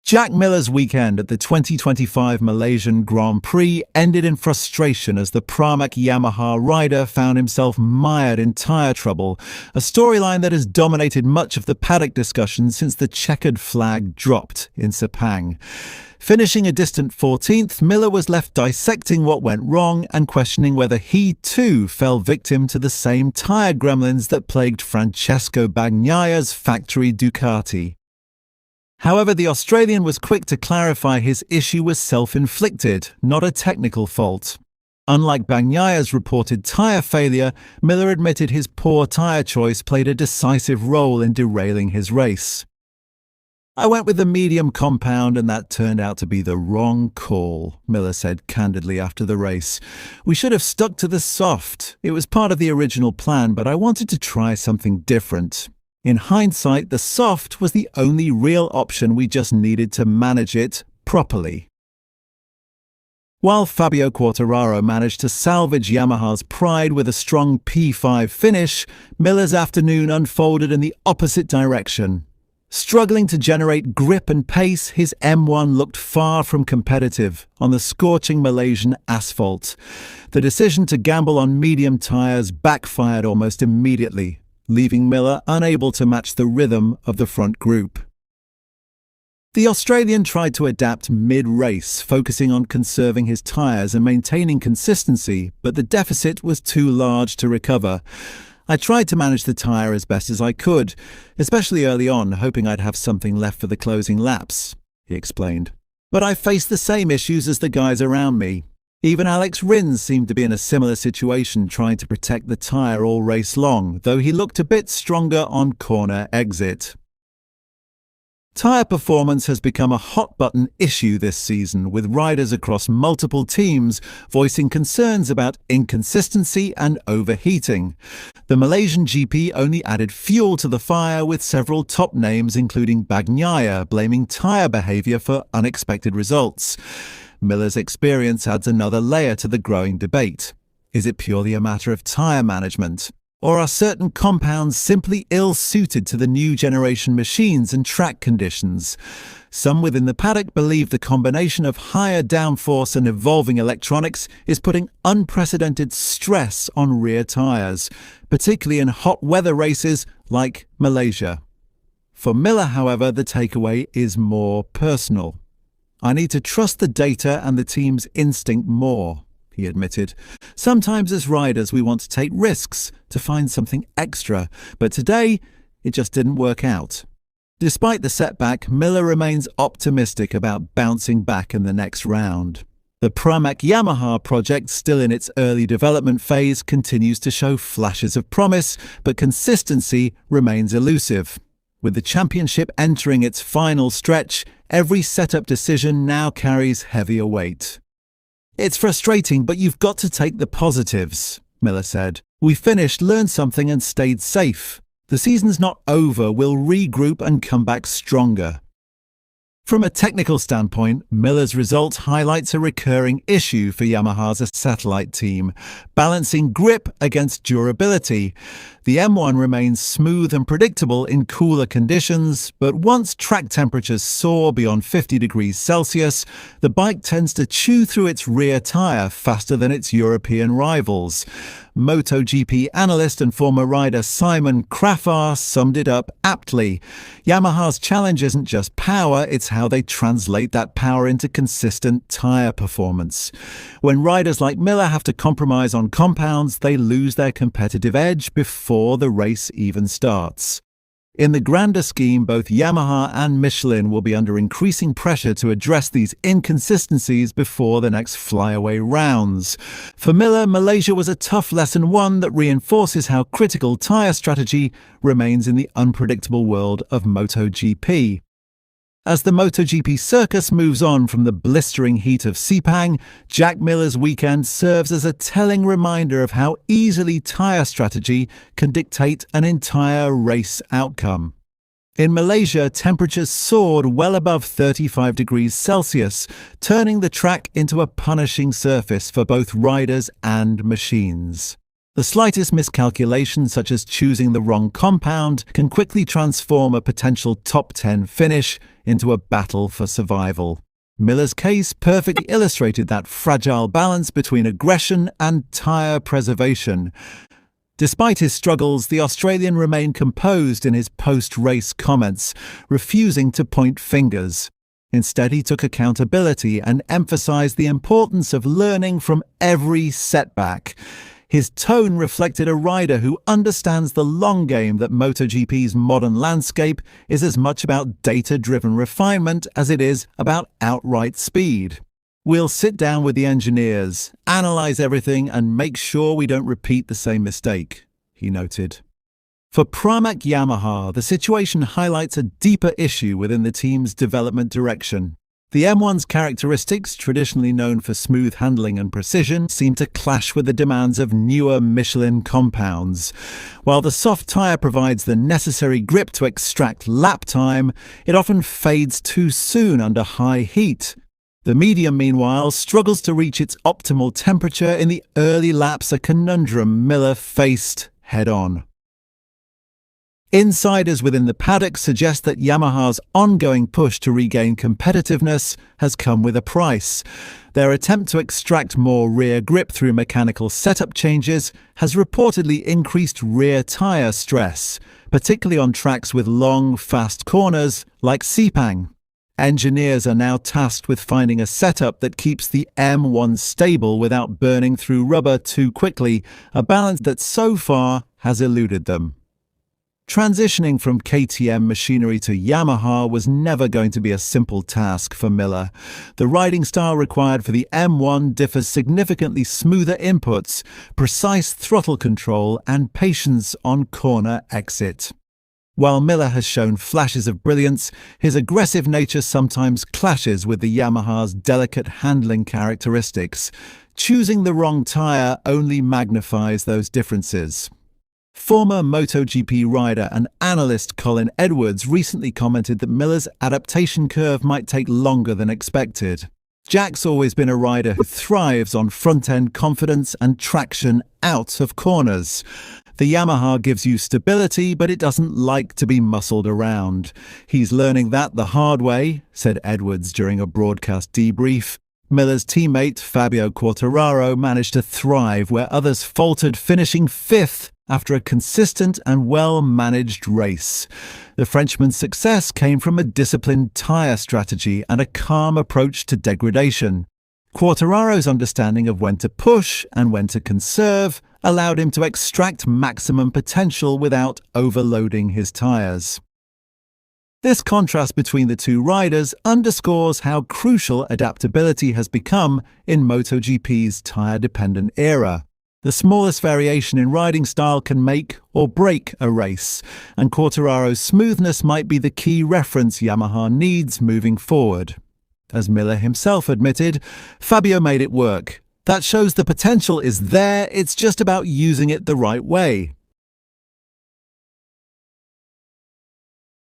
Jack Miller's weekend at the 2025 Malaysian Grand Prix ended in frustration as the Pramac Yamaha rider found himself mired in tyre trouble, a storyline that has dominated much of the paddock discussion since the checkered flag dropped in Sepang. Finishing a distant 14th, Miller was left dissecting what went wrong and questioning whether he too fell victim to the same tyre gremlins that plagued Francesco Bagnaia's factory Ducati. However, the Australian was quick to clarify his issue was self-inflicted, not a technical fault. Unlike Bagnaia's reported tyre failure, Miller admitted his poor tyre choice played a decisive role in derailing his race. "I went with the medium compound and that turned out to be the wrong call," Miller said candidly after the race. "We should have stuck to the soft. It was part of the original plan, but I wanted to try something different. In hindsight, the soft was the only real option. We just needed to manage it properly." While Fabio Quartararo managed to salvage Yamaha's pride with a strong P5 finish, Miller's afternoon unfolded in the opposite direction. Struggling to generate grip and pace, his M1 looked far from competitive on the scorching Malaysian asphalt. The decision to gamble on medium tyres backfired almost immediately, leaving Miller unable to match the rhythm of the front group. The Australian tried to adapt mid-race, focusing on conserving his tyres and maintaining consistency, but the deficit was too large to recover. "I tried to manage the tyre as best as I could, especially early on, hoping I'd have something left for the closing laps," he explained. "But I faced the same issues as the guys around me. Even Alex Rins seemed to be in a similar situation, trying to protect the tyre all race long, though he looked a bit stronger on corner exit." Tyre performance has become a hot-button issue this season, with riders across multiple teams voicing concerns about inconsistency and overheating. The Malaysian GP only added fuel to the fire, with several top names including Bagnaia blaming tyre behaviour for unexpected results. Miller's experience adds another layer to the growing debate. Is it purely a matter of tyre management? Or are certain compounds simply ill-suited to the new generation machines and track conditions? Some within the paddock believe the combination of higher downforce and evolving electronics is putting unprecedented stress on rear tyres, particularly in hot weather races like Malaysia. For Miller, however, the takeaway is more personal. "I need to trust the data and the team's instinct more," he admitted. "Sometimes as riders we want to take risks, to find something extra, but today it just didn't work out." Despite the setback, Miller remains optimistic about bouncing back in the next round. The Pramac Yamaha project, still in its early development phase, continues to show flashes of promise, but consistency remains elusive. With the championship entering its final stretch, every setup decision now carries heavier weight. "It's frustrating, but you've got to take the positives," Miller said. "We finished, learned something and stayed safe. The season's not over, we'll regroup and come back stronger." From a technical standpoint, Miller's result highlights a recurring issue for Yamaha's satellite team, balancing grip against durability. The M1 remains smooth and predictable in cooler conditions, but once track temperatures soar beyond 50 degrees Celsius, the bike tends to chew through its rear tyre faster than its European rivals. MotoGP analyst and former rider Simon Kraffar summed it up aptly. Yamaha's challenge isn't just power, it's how they translate that power into consistent tyre performance. When riders like Miller have to compromise on compounds, they lose their competitive edge before the race even starts. In the grander scheme, both Yamaha and Michelin will be under increasing pressure to address these inconsistencies before the next flyaway rounds. For Miller, Malaysia was a tough lesson, one that reinforces how critical tyre strategy remains in the unpredictable world of MotoGP. As the MotoGP circus moves on from the blistering heat of Sepang, Jack Miller's weekend serves as a telling reminder of how easily tyre strategy can dictate an entire race outcome. In Malaysia, temperatures soared well above 35 degrees Celsius, turning the track into a punishing surface for both riders and machines. The slightest miscalculation, such as choosing the wrong compound, can quickly transform a potential top 10 finish into a battle for survival. Miller's case perfectly illustrated that fragile balance between aggression and tyre preservation. Despite his struggles, the Australian remained composed in his post-race comments, refusing to point fingers. Instead, he took accountability and emphasized the importance of learning from every setback. His tone reflected a rider who understands the long game, that MotoGP's modern landscape is as much about data-driven refinement as it is about outright speed. "We'll sit down with the engineers, analyze everything, and make sure we don't repeat the same mistake," he noted. For Pramac Yamaha, the situation highlights a deeper issue within the team's development direction. The M1's characteristics, traditionally known for smooth handling and precision, seem to clash with the demands of newer Michelin compounds. While the soft tyre provides the necessary grip to extract lap time, it often fades too soon under high heat. The medium, meanwhile, struggles to reach its optimal temperature in the early laps, a conundrum Miller faced head-on. Insiders within the paddock suggest that Yamaha's ongoing push to regain competitiveness has come with a price. Their attempt to extract more rear grip through mechanical setup changes has reportedly increased rear tyre stress, particularly on tracks with long, fast corners like Sepang. Engineers are now tasked with finding a setup that keeps the M1 stable without burning through rubber too quickly, a balance that so far has eluded them. Transitioning from KTM machinery to Yamaha was never going to be a simple task for Miller. The riding style required for the M1 differs significantly: smoother inputs, precise throttle control, and patience on corner exit. While Miller has shown flashes of brilliance, his aggressive nature sometimes clashes with the Yamaha's delicate handling characteristics. Choosing the wrong tyre only magnifies those differences. Former MotoGP rider and analyst Colin Edwards recently commented that Miller's adaptation curve might take longer than expected. Jack's always been a rider who thrives on front-end confidence and traction out of corners. The Yamaha gives you stability, but it doesn't like to be muscled around. He's learning that the hard way, said Edwards during a broadcast debrief. Miller's teammate Fabio Quartararo managed to thrive where others faltered, finishing fifth after a consistent and well-managed race. The Frenchman's success came from a disciplined tyre strategy and a calm approach to degradation. Quartararo's understanding of when to push and when to conserve allowed him to extract maximum potential without overloading his tyres. This contrast between the two riders underscores how crucial adaptability has become in MotoGP's tyre-dependent era. The smallest variation in riding style can make or break a race, and Quartararo's smoothness might be the key reference Yamaha needs moving forward. As Miller himself admitted, Fabio made it work. That shows the potential is there, it's just about using it the right way.